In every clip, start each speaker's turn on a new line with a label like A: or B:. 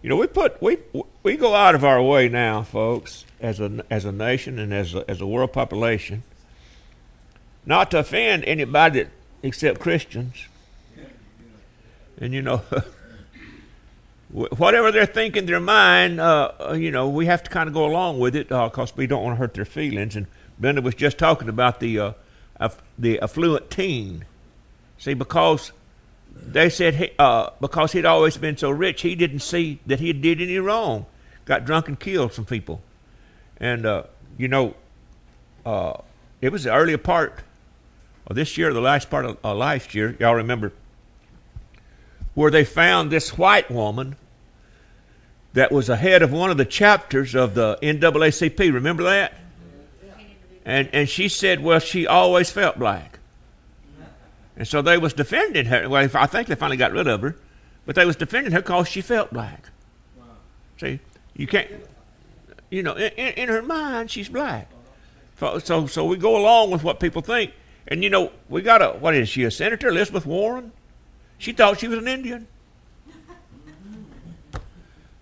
A: You know, we go out of our way now, folks, as a nation and as a world population, not to offend anybody except Christians. And you know, whatever they're thinking in their mind, you know, we have to kind of go along with it because we don't want to hurt their feelings. And Brenda was just talking about the affluent teen. See, because they said because he'd always been so rich, he didn't see that he did any wrong. Got drunk and killed some people. And, you know, it was the earlier part of this year, the last part of last year, y'all remember, where they found this white woman that was ahead of one of the chapters of the NAACP. Remember that? And she said, well, she always felt black. And so they was defending her. Well, I think they finally got rid of her. But they was defending her because she felt black. Wow. See, you can't, you know, in her mind, she's black. So we go along with what people think. And, you know, we got what is she, a senator, Elizabeth Warren? She thought she was an Indian.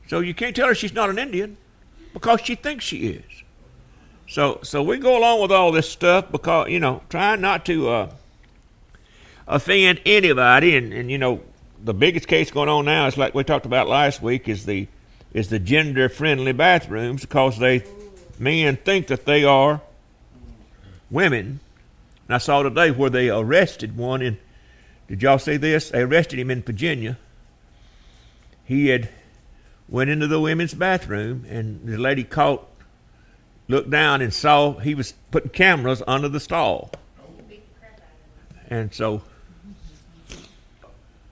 A: So you can't tell her she's not an Indian because she thinks she is. So we go along with all this stuff because, you know, trying not to offend anybody. And you know, the biggest case going on now is like we talked about last week is the gender-friendly bathrooms because men think that they are women. And I saw today where they arrested one in, did y'all see this? They arrested him in Virginia. He had went into the women's bathroom and the lady looked down and saw he was putting cameras under the stall. And so,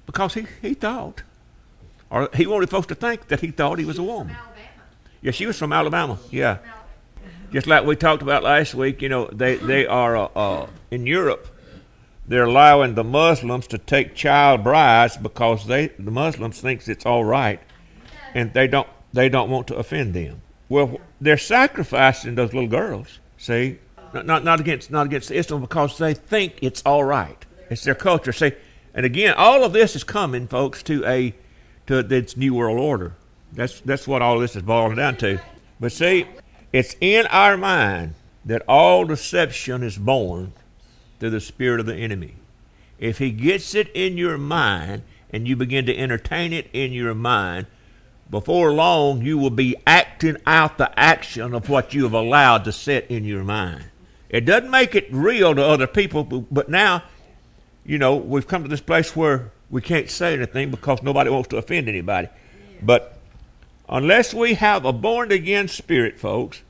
A: because he thought, or he wanted folks to think that he thought he was a woman. Yeah, she was from Alabama. Yeah. Just like we talked about last week, you know, they are, in Europe, they're allowing the Muslims to take child brides because the Muslims thinks it's all right, and they don't want to offend them. Well, they're sacrificing those little girls. See, not against Islam because they think it's all right. It's their culture. See, and again, all of this is coming, folks, to this new world order. That's what all this is boiling down to. But see, it's in our mind that all deception is born through the spirit of the enemy. If he gets it in your mind and you begin to entertain it in your mind, before long you will be acting out the action of what you have allowed to set in your mind. It doesn't make it real to other people, but now, you know, we've come to this place where we can't say anything because nobody wants to offend anybody. But unless we have a born-again spirit, folks,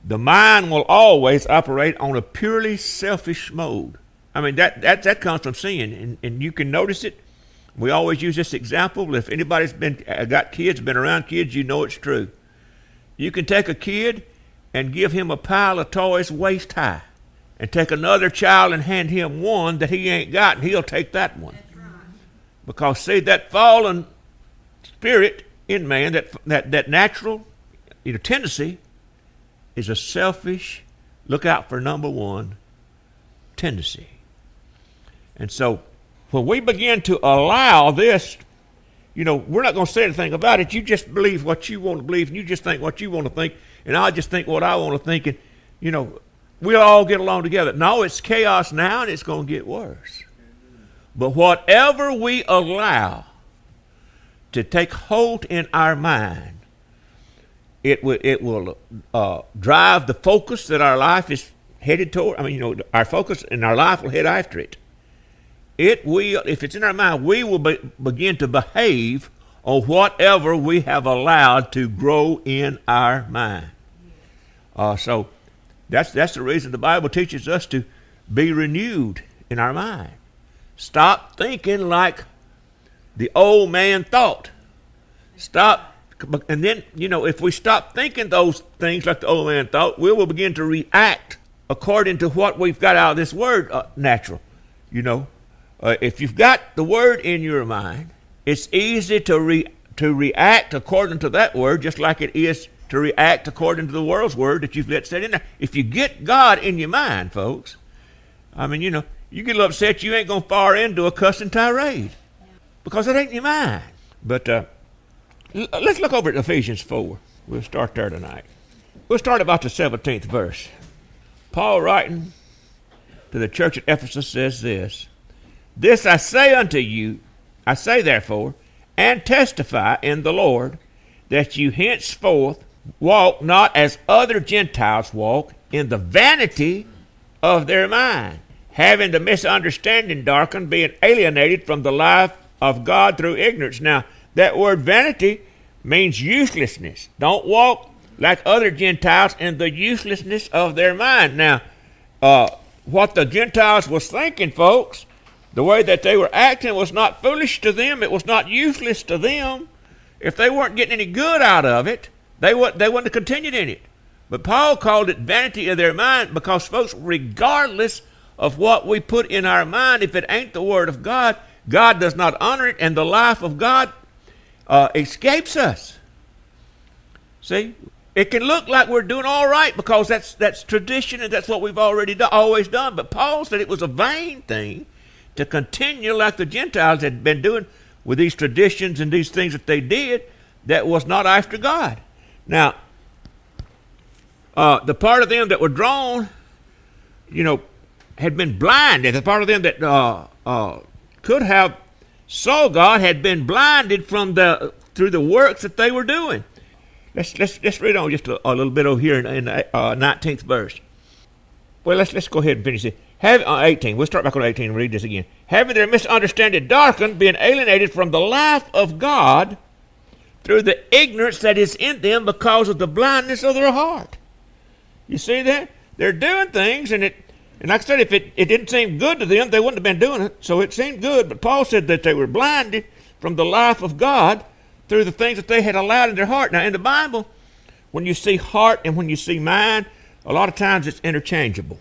A: the mind will always operate on a purely selfish mode. I mean, that comes from sin, and you can notice it. We always use this example. If anybody's got kids, been around kids, you know it's true. You can take a kid and give him a pile of toys waist high, and take another child and hand him one that he ain't got, and he'll take that one. That's right. Because, see, that fallen spirit in man, that natural, you know, tendency, is a selfish, look out for number one tendency. And so when we begin to allow this, you know, we're not going to say anything about it. You just believe what you want to believe, and you just think what you want to think, and I'll just think what I want to think, and, you know, we'll all get along together. No, it's chaos now, and it's going to get worse. But whatever we allow to take hold in our mind, it will drive the focus that our life is headed toward. I mean, you know, our focus and our life will head after it. It will, if it's in our mind, we will begin to behave on whatever we have allowed to grow in our mind. So that's the reason the Bible teaches us to be renewed in our mind. Stop thinking like the old man thought. Stop. And then, you know, if we stop thinking those things like the old man thought, we will begin to react according to what we've got out of this word, natural. You know, if you've got the word in your mind, it's easy to react according to that word, just like it is to react according to the world's word that you've let set in there. If you get God in your mind, folks, I mean, you know, you get a little upset, you ain't going to far into a cussing tirade because it ain't in your mind. But Let's look over at Ephesians 4. We'll start there tonight. We'll start about the 17th verse. Paul writing to the church at Ephesus says this, "This I say unto you, I say therefore, and testify in the Lord, that you henceforth walk not as other Gentiles walk, in the vanity of their mind, having the misunderstanding darkened, being alienated from the life of God through ignorance." Now, that word vanity means uselessness. Don't walk like other Gentiles in the uselessness of their mind. Now, what the Gentiles was thinking, folks, the way that they were acting was not foolish to them. It was not useless to them. If they weren't getting any good out of it, they wouldn't have continued in it. But Paul called it vanity of their mind because, folks, regardless of what we put in our mind, if it ain't the Word of God, God does not honor it, and the life of God escapes us. See? It can look like we're doing all right because that's tradition and that's what we've always done. But Paul said it was a vain thing to continue like the Gentiles had been doing with these traditions and these things that they did that was not after God. Now, the part of them that were drawn, had been blinded. The part of them that could have saw God had been blinded through the works that they were doing. Let's read on just a little bit over here in the 19th verse. Well, let's go ahead and finish it. 18. We'll start back on 18 and read this again. "Having their misunderstanding darkened, being alienated from the life of God through the ignorance that is in them because of the blindness of their heart." You see that? They're doing things, and like I said, if it didn't seem good to them, they wouldn't have been doing it. So it seemed good, but Paul said that they were blinded from the life of God through the things that they had allowed in their heart. Now, in the Bible, when you see heart and when you see mind, a lot of times it's interchangeable.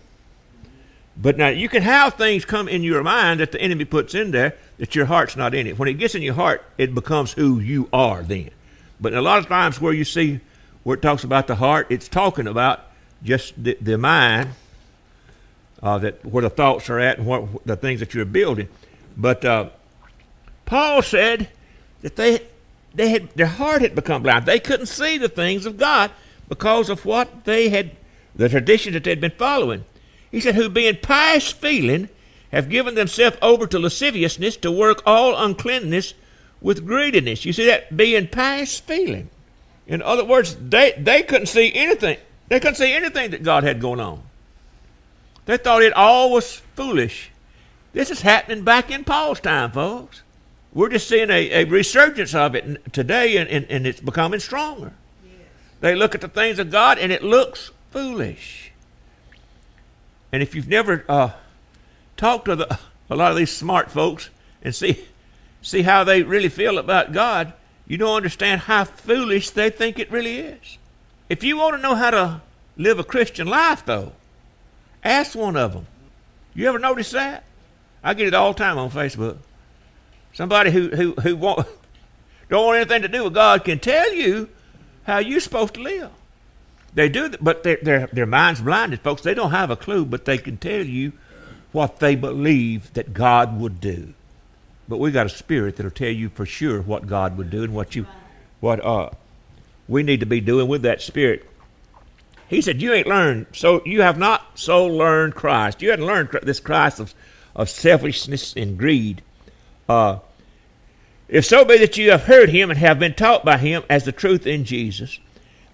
A: But now, you can have things come in your mind that the enemy puts in there that your heart's not in it. When it gets in your heart, it becomes who you are then. But a lot of times where you see where it talks about the heart, it's talking about just the mind, that where the thoughts are at and what the things that you're building. But Paul said that their heart had become blind. They couldn't see the things of God because of what the tradition that they'd been following. He said, "Who being past feeling have given themselves over to lasciviousness to work all uncleanness with greediness." You see that? Being past feeling. In other words, they couldn't see anything. They couldn't see anything that God had going on. They thought it all was foolish. This is happening back in Paul's time, folks. We're just seeing a resurgence of it today, and it's becoming stronger. Yes. They look at the things of God, and it looks foolish. And if you've never talked to a lot of these smart folks and see how they really feel about God, you don't understand how foolish they think it really is. If you want to know how to live a Christian life, though, ask one of them. You ever notice that? I get it all the time on Facebook. Somebody who don't want anything to do with God can tell you how you're supposed to live. They do, but their mind's blinded, folks. They don't have a clue, but they can tell you what they believe that God would do. But we got a spirit that'll tell you for sure what God would do and what we need to be doing with that spirit. He said, "You ain't learned, so you have not so learned Christ." You hadn't learned this Christ of selfishness and greed. "If so be that you have heard him and have been taught by him as the truth in Jesus,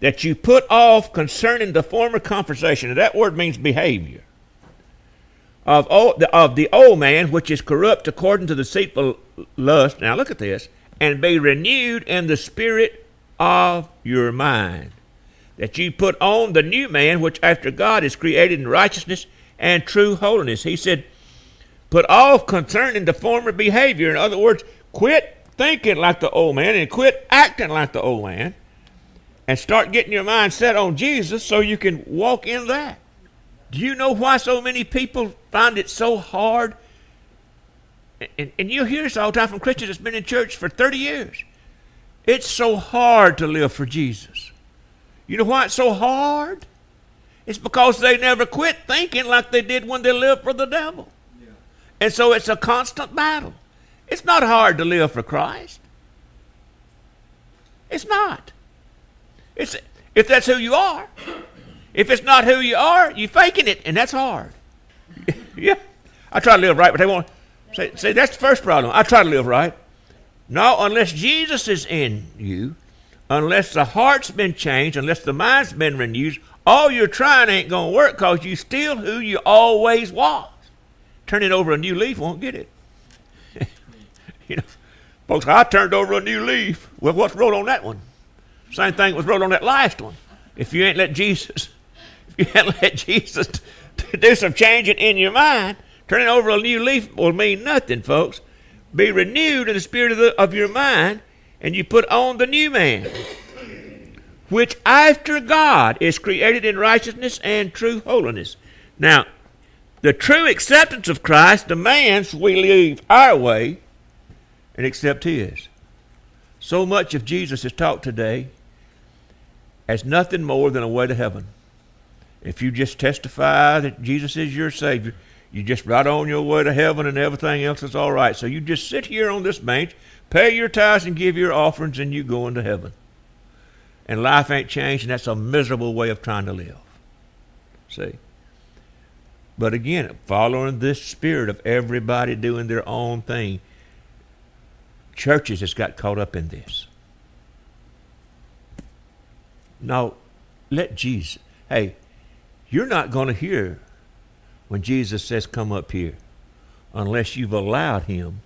A: that you put off concerning the former conversation." And that word means behavior. Of the old man, which is corrupt according to the deceitful lust. Now look at this. "And be renewed in the spirit of your mind, that you put on the new man, which after God is created in righteousness and true holiness." He said, put off concerning the former behavior. In other words, quit thinking like the old man and quit acting like the old man, and start getting your mind set on Jesus so you can walk in that. Do you know why so many people find it so hard? And you'll hear this all the time from Christians that's been in church for 30 years. It's so hard to live for Jesus. You know why it's so hard? It's because they never quit thinking like they did when they lived for the devil. Yeah. And so it's a constant battle. It's not hard to live for Christ. It's not. If that's who you are. If it's not who you are, you're faking it, and that's hard. Yeah. I try to live right, but they won't. See, that's the first problem. I try to live right. No, unless Jesus is in you, unless the heart's been changed, unless the mind's been renewed, all you're trying ain't going to work because you still who you always was. Turning over a new leaf won't get it. You know, folks, I turned over a new leaf. Well, what's wrote on that one? Same thing was wrote on that last one. If you ain't let Jesus do some changing in your mind, turning over a new leaf will mean nothing, folks. Be renewed in the spirit of your mind, and you put on the new man, which after God is created in righteousness and true holiness. Now, the true acceptance of Christ demands we leave our way and accept his. So much of Jesus is taught today as nothing more than a way to heaven. If you just testify that Jesus is your Savior, you just right on your way to heaven and everything else is all right. So you just sit here on this bench, pay your tithes and give your offerings, and you go into heaven. And life ain't changed, and that's a miserable way of trying to live. See? But again, following this spirit of everybody doing their own thing, churches has got caught up in this. Now, let Jesus. Hey, you're not going to hear when Jesus says, come up here, unless you've allowed him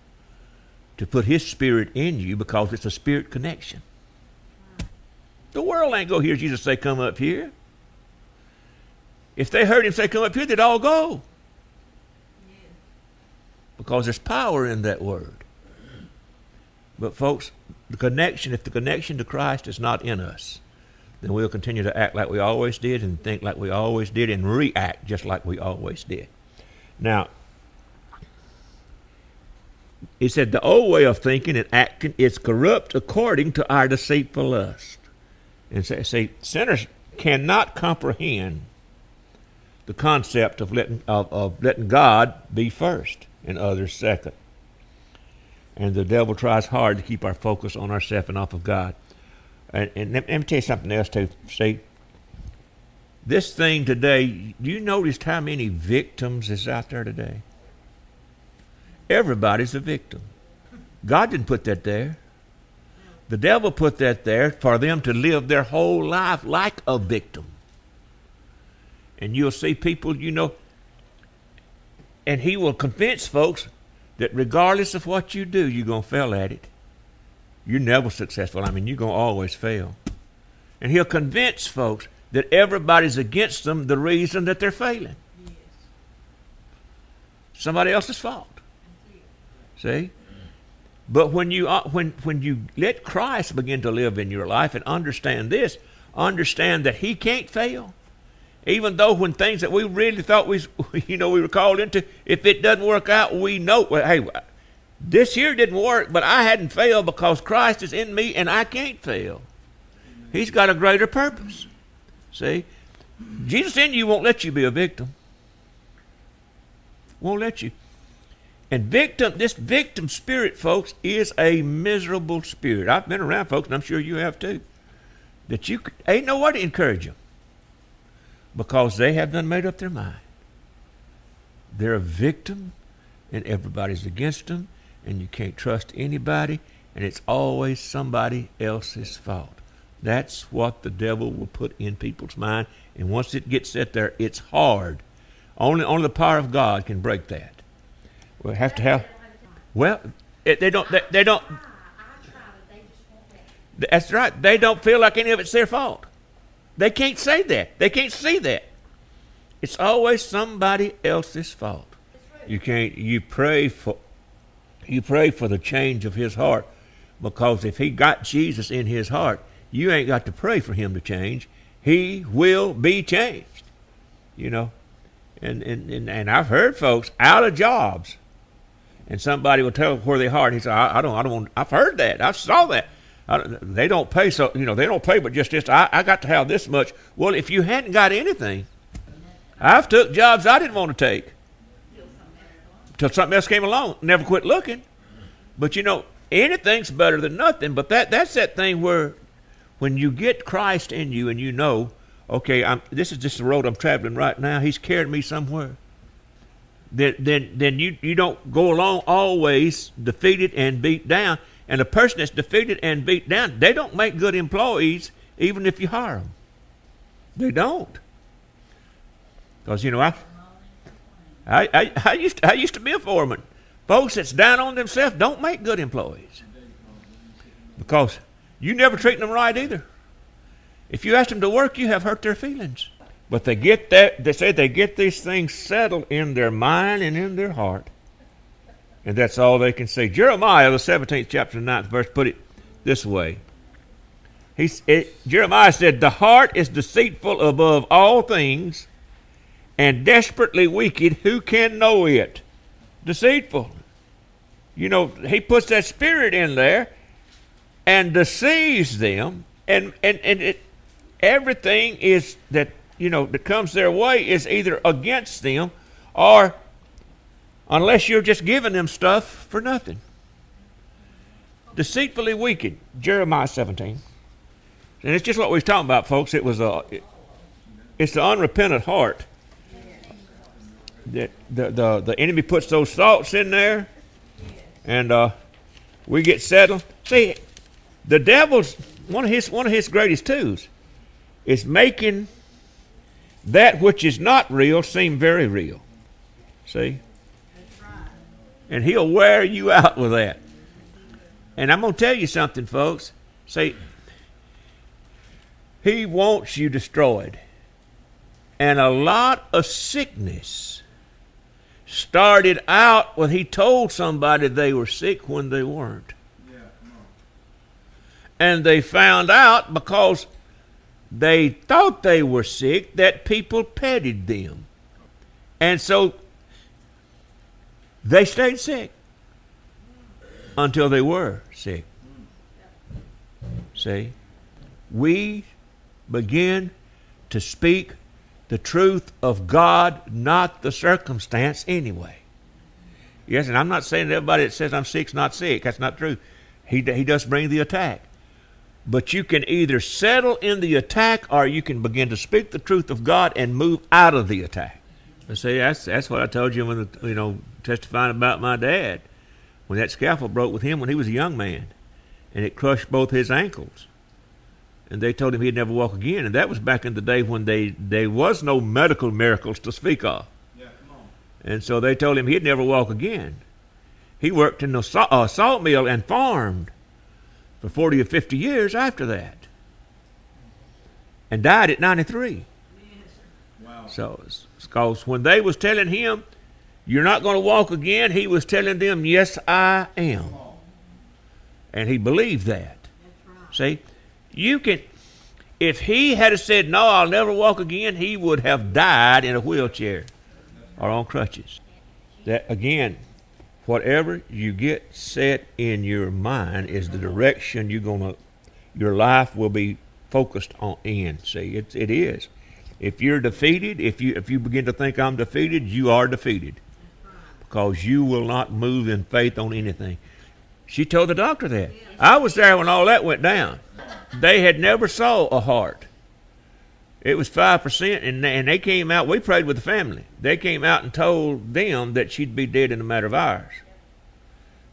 A: to put his spirit in you, because it's a spirit connection. The world ain't going to hear Jesus say, come up here. If they heard him say, come up here, they'd all go. Yeah. Because there's power in that word. But folks, if the connection to Christ is not in us, then we'll continue to act like we always did and think like we always did and react just like we always did. Now, he said the old way of thinking and acting is corrupt according to our deceitful lust. And say sinners cannot comprehend the concept of letting God be first and others second. And the devil tries hard to keep our focus on ourselves and off of God. And let me tell you something else too. See, this thing today, you noticed how many victims is out there today? Everybody's a victim. God didn't put that there. The devil put that there for them to live their whole life like a victim. And you'll see people, and he will convince folks that regardless of what you do, you're going to fail at it. You're never successful. You're going to always fail. And he'll convince folks that everybody's against them the reason that they're failing. Yes. Somebody else's fault. See? But when you let Christ begin to live in your life and understand this, understand that he can't fail. Even though when things that we really thought we were called into, if it doesn't work out, we know, well, hey, this here didn't work, but I hadn't failed because Christ is in me and I can't fail. He's got a greater purpose. See? Jesus in you won't let you be a victim. Won't let you. And this victim spirit, folks, is a miserable spirit. I've been around folks, and I'm sure you have too, that ain't no way to encourage them because they have done made up their mind. They're a victim, and everybody's against them, and you can't trust anybody, and it's always somebody else's fault. That's what the devil will put in people's mind, and once it gets set there, it's hard. Only the power of God can break that. We'll have to have. Well, they don't. That's right. They don't feel like any of it's their fault. They can't say that. They can't see that. It's always somebody else's fault. You can't. You pray for the change of his heart, because if he got Jesus in his heart, you ain't got to pray for him to change. He will be changed. And I've heard folks out of jobs. And somebody will tell where they are. He said, I don't want. I've heard that. I saw that. They don't pay, so they don't pay, but just this. I got to have this much. Well, if you hadn't got anything, I've took jobs I didn't want to take till something else came along. Never quit looking. But anything's better than nothing. But that's that thing where when you get Christ in you and you know, okay, this is just the road I'm traveling right now. He's carried me somewhere. Then you don't go along always defeated and beat down. And a person that's defeated and beat down, they don't make good employees even if you hire them. They don't. Because, I used to be a foreman. Folks that's down on themselves don't make good employees. Because you never treat them right either. If you ask them to work, you have hurt their feelings. But they say they get these things settled in their mind and in their heart. And that's all they can say. Jeremiah, the 17th chapter, 9th verse, put it this way. Jeremiah said, the heart is deceitful above all things and desperately wicked. Who can know it? Deceitful. He puts that spirit in there and deceives them. And everything is that comes their way is either against them or unless you're just giving them stuff for nothing. Deceitfully wicked, Jeremiah 17. And it's just what we was talking about, folks. It's the unrepentant heart that the enemy puts those thoughts in there, and we get settled. See, the devil's one of his greatest tools is making that which is not real seem very real. See? That's right. And he'll wear you out with that. And I'm going to tell you something, folks. See, he wants you destroyed. And a lot of sickness started out when he told somebody they were sick when they weren't. Yeah, come on. And they found out because they thought they were sick that people petted them. And so they stayed sick until they were sick. See? We begin to speak the truth of God, not the circumstance anyway. Yes, and I'm not saying that everybody that says I'm sick is not sick. That's not true. He does bring the attack. But you can either settle in the attack or you can begin to speak the truth of God and move out of the attack. And see, that's what I told you when testifying about my dad. When that scaffold broke with him when he was a young man. And it crushed both his ankles. And they told him he'd never walk again. And that was back in the day when there was no medical miracles to speak of. Yeah, come on. And so they told him he'd never walk again. He worked in the salt mill and farmed for 40 or 50 years after that. And died at 93. Wow. So, because when they was telling him, you're not going to walk again, he was telling them, yes, I am. And he believed that. Right. See, if he had said, no, I'll never walk again, he would have died in a wheelchair or on crutches. That, again, whatever you get set in your mind is the direction your life will be focused on in. See, it is. If you're defeated, if you begin to think I'm defeated, you are defeated. Because you will not move in faith on anything. She told the doctor that. I was there when all that went down. They had never saw a heart. It was 5%, and they came out. We prayed with the family. They came out and told them that she'd be dead in a matter of hours.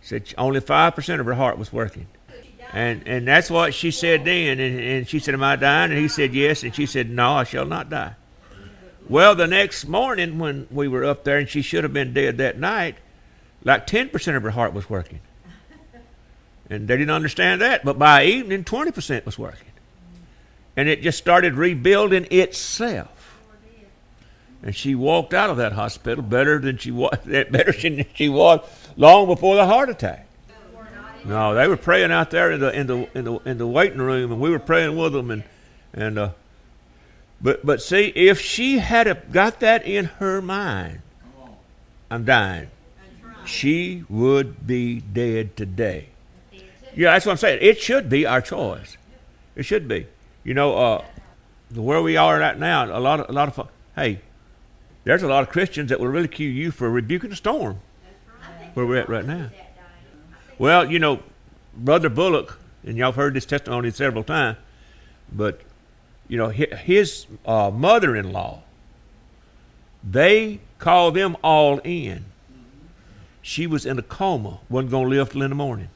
A: Said only 5% of her heart was working. And that's what she said then. And she said, am I dying? And he said, yes. And she said, no, I shall not die. Well, the next morning when we were up there, and she should have been dead that night, like 10% of her heart was working. And they didn't understand that. But by evening, 20% was working. And it just started rebuilding itself. And she walked out of that hospital better than she was long before the heart attack. No, they were praying out there in the waiting room, and we were praying with them. But see, if she had got that in her mind, I'm dying, she would be dead today. Yeah, that's what I'm saying. It should be our choice. It should be. Where we are right now, a lot of hey, there's a lot of Christians that will ridicule you for rebuking the storm. Where we're at right now. Well, Brother Bullock, and y'all have heard this testimony several times, But, his mother-in-law, they called them all in. She was in a coma, wasn't going to live till in the morning.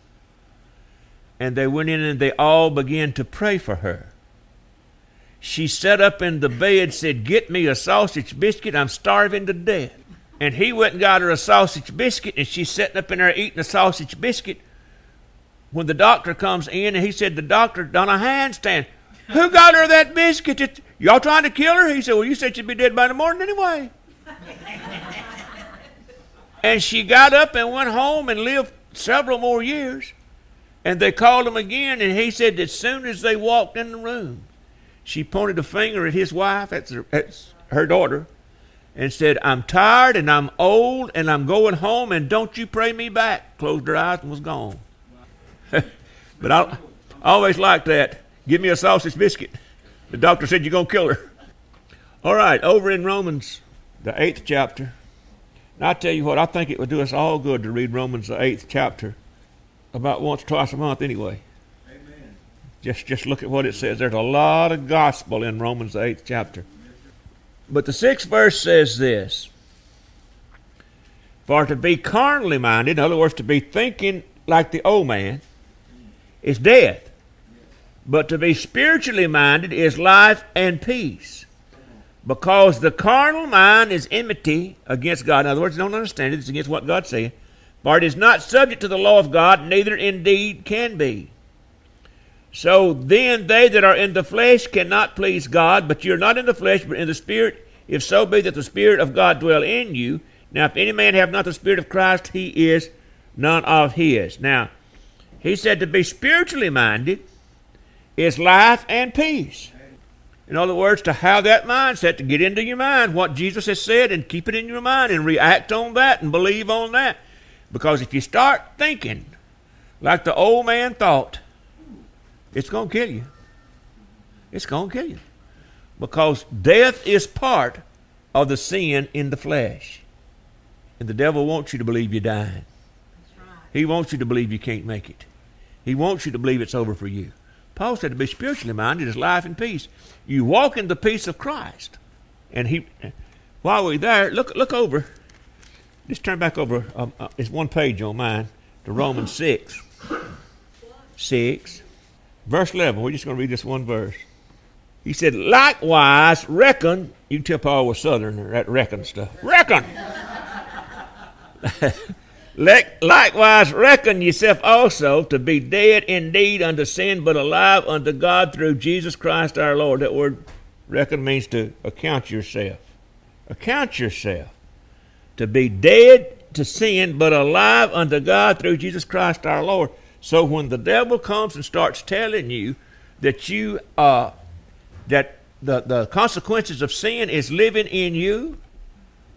A: And they went in and they all began to pray for her. She sat up in the bed, said, "Get me a sausage biscuit, I'm starving to death." And he went and got her a sausage biscuit, and she's sitting up in there eating a sausage biscuit. When the doctor comes in, and he said, the doctor done a handstand. "Who got her that biscuit? Y'all trying to kill her?" He said, "Well, you said she'd be dead by the morning anyway." And she got up and went home and lived several more years. And they called him again, and he said as soon as they walked in the room, she pointed a finger at his wife, that's her daughter, and said, "I'm tired and I'm old and I'm going home, and don't you pray me back." Closed her eyes and was gone. But I always liked that. "Give me a sausage biscuit." The doctor said, "You're going to kill her." All right, over in Romans, the 8th chapter. And I tell you what, I think it would do us all good to read Romans, the 8th chapter, about once or twice a month anyway. Amen. Just look at what it says. There's a lot of gospel in Romans, the 8th chapter. But the 6th verse says this: "For to be carnally minded," in other words, to be thinking like the old man, "is death. But to be spiritually minded is life and peace. Because the carnal mind is enmity against God." In other words, don't understand it. It's against what God said. "For it is not subject to the law of God, neither indeed can be. So then they that are in the flesh cannot please God. But you're not in the flesh, but in the Spirit, if so be that the Spirit of God dwell in you. Now if any man have not the Spirit of Christ, he is none of his." Now, he said to be spiritually minded is life and peace. In other words, to have that mindset, to get into your mind what Jesus has said and keep it in your mind and react on that and believe on that. Because if you start thinking like the old man thought, it's going to kill you. It's going to kill you. Because death is part of the sin in the flesh. And the devil wants you to believe you're dying. He wants you to believe you can't make it. He wants you to believe it's over for you. Paul said to be spiritually minded is life and peace. You walk in the peace of Christ. And while we're there, look over. Just turn back over. It's one page on mine to Romans 6. 6. Verse 11. We're just going to read this one verse. He said, "Likewise reckon," you can tell Paul was Southern, that reckon stuff. "Reckon." "Likewise reckon yourself also to be dead indeed unto sin, but alive unto God through Jesus Christ our Lord." That word reckon means to account yourself. Account yourself. To be dead to sin, but alive unto God through Jesus Christ our Lord. So when the devil comes and starts telling you that that the consequences of sin is living in you,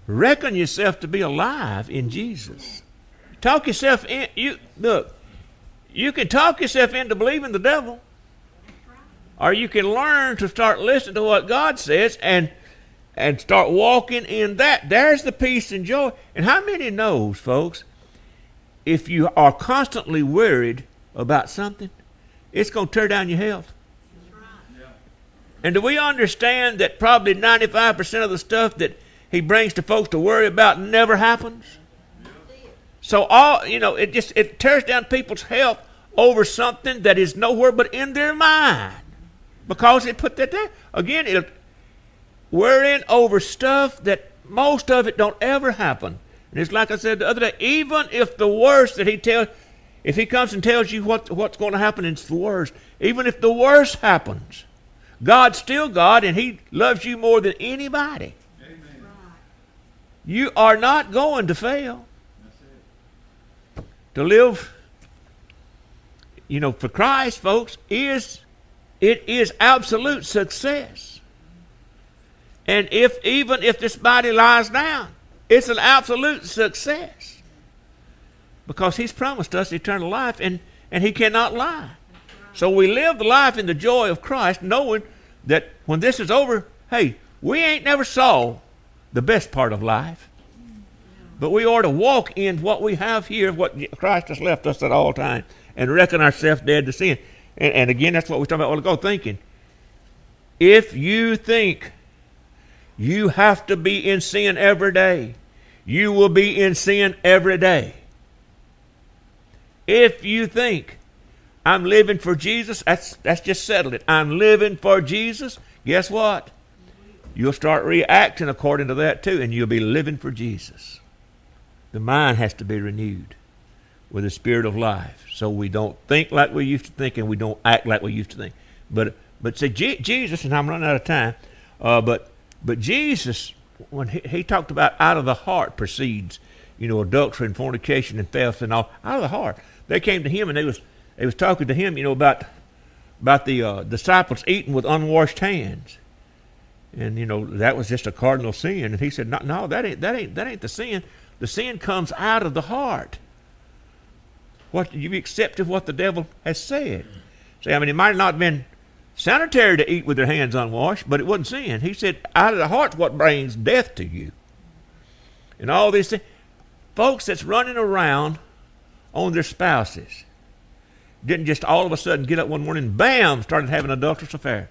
A: reckon yourself to be alive in Jesus. Talk yourself in. You can talk yourself into believing the devil, or you can learn to start listening to what God says and start walking in that. There's the peace and joy. And how many knows, folks, if you are constantly worried about something, it's going to tear down your health. And do we understand that probably 95% of the stuff that he brings to folks to worry about never happens? So it tears down people's health over something that is nowhere but in their mind, because they put that there. Again, worrying over stuff that most of it don't ever happen. And it's like I said the other day, even if the worst that if he comes and tells you what's going to happen, it's the worst. Even if the worst happens, God's still God, and he loves you more than anybody. Amen. You are not going to fail. To live, for Christ, folks, it is absolute success. And even if this body lies down, it's an absolute success. Because he's promised us eternal life, and he cannot lie. So we live the life in the joy of Christ, knowing that when this is over, hey, we ain't never saw the best part of life. But we ought to walk in what we have here, what Christ has left us at all times, and reckon ourselves dead to sin. And again, that's what we talked about a while ago, thinking. If you think you have to be in sin every day, you will be in sin every day. If you think I'm living for Jesus, that's just settled it. I'm living for Jesus. Guess what? You'll start reacting according to that too, and you'll be living for Jesus. The mind has to be renewed with the spirit of life, so we don't think like we used to think, and we don't act like we used to think. But say Jesus, and I'm running out of time. But Jesus, when he talked about out of the heart proceeds, adultery and fornication and theft and all, out of the heart. They came to him and they was talking to him, about the disciples eating with unwashed hands, and that was just a cardinal sin. And he said, no, that ain't the sin. The sin comes out of the heart. What you accepted what the devil has said. See, it might not have been sanitary to eat with their hands unwashed, but it wasn't sin. He said, out of the heart's what brings death to you. And all these things. Folks that's running around on their spouses didn't just all of a sudden get up one morning and bam, started having an adulterous affair.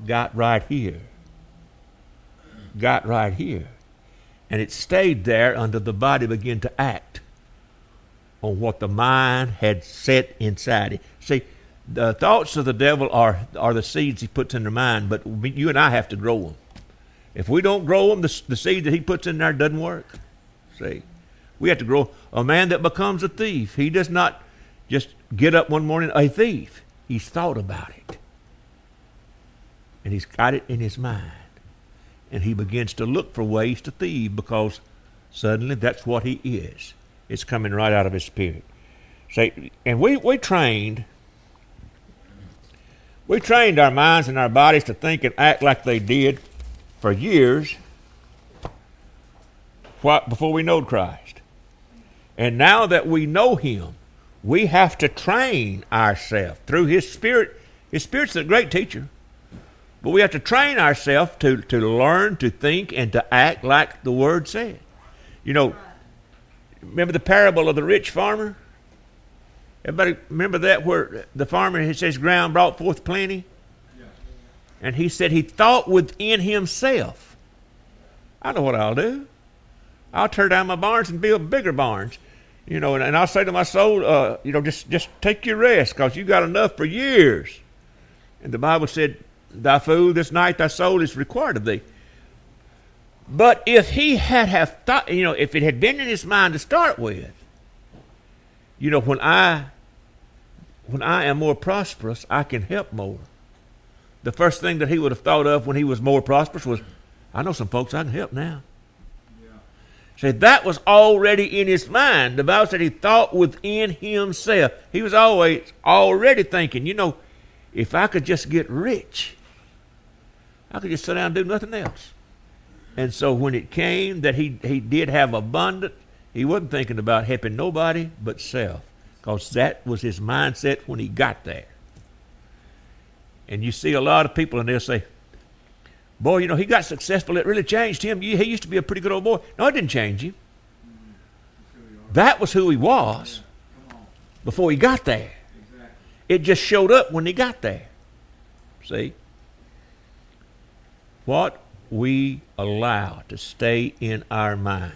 A: Got right here. And it stayed there until the body began to act on what the mind had set inside it. See, the thoughts of the devil are the seeds he puts in their mind, but you and I have to grow them. If we don't grow them, the seed that he puts in there doesn't work. See, we have to grow. A man that becomes a thief, he does not just get up one morning a thief. He's thought about it. And he's got it in his mind. And he begins to look for ways to thieve, because suddenly that's what he is. It's coming right out of his spirit. See, and we trained our minds and our bodies to think and act like they did for years before we knowed Christ. And now that we know him, we have to train ourselves through his Spirit. His Spirit's a great teacher. But we have to train ourselves to learn, to think, and to act like the Word said. Remember the parable of the rich farmer? Everybody remember that, where the farmer, he says, ground brought forth plenty? Yeah. And he said he thought within himself, I know what I'll do. I'll tear down my barns and build bigger barns. And I'll say to my soul, just take your rest, because you got enough for years. And the Bible said, thy food this night, thy soul is required of thee. But if he have thought, if it had been in his mind to start with, when I am more prosperous, I can help more. The first thing that he would have thought of when he was more prosperous was, I know some folks I can help now. See, that was already in his mind. The Bible said he thought within himself. He was already thinking, if I could just get rich, I could just sit down and do nothing else. And so when it came that he did have abundance, he wasn't thinking about helping nobody but self, because that was his mindset when he got there. And you see a lot of people, and they'll say, boy, he got successful. It really changed him. He used to be a pretty good old boy. No, it didn't change him. That was who he was before he got there. It just showed up when he got there. See? What we allow to stay in our mind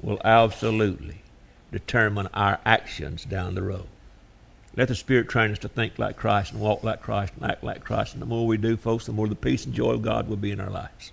A: will absolutely determine our actions down the road. Let the Spirit train us to think like Christ and walk like Christ and act like Christ. And the more we do, folks, the more the peace and joy of God will be in our lives.